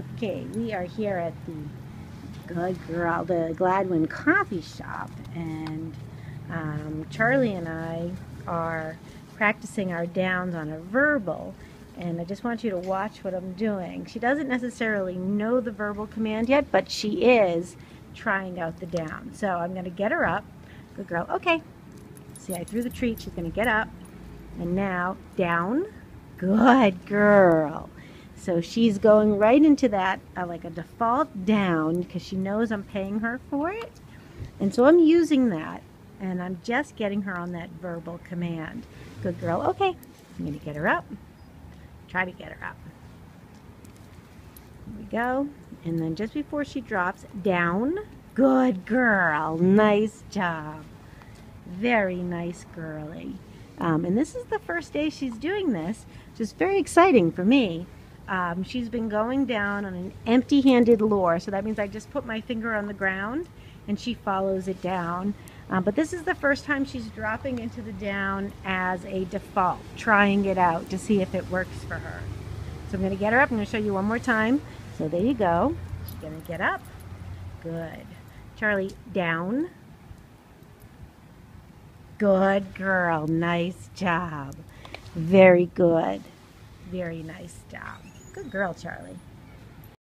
Okay, we are here at the Gladwin Coffee Shop, and Charlie and I are practicing our downs on a verbal, and I just want you to watch what I'm doing. She doesn't necessarily know the verbal command yet, but she is trying out the down. So I'm going to get her up. Good girl. Okay. See, I threw the treat. She's going to get up, and now down. Good girl. So she's going right into that like a default down because she knows I'm paying her for it. And so I'm using that, and I'm just getting her on that verbal command. Good girl. Okay, I'm going to get her up. Try to get her up. Here we go. And then just before she drops, down. Good girl. Nice job. Very nice girly. And this is the first day she's doing this, which is very exciting for me. She's been going down on an empty-handed lure, so that means I just put my finger on the ground and she follows it down. But this is the first time she's dropping into the down as a default, trying it out to see if it works for her. So I'm going to get her up. I'm going to show you one more time. So there you go. She's going to get up. Good. Charlie, down. Good girl. Nice job. Very good. Very nice job. Good girl, Charlie.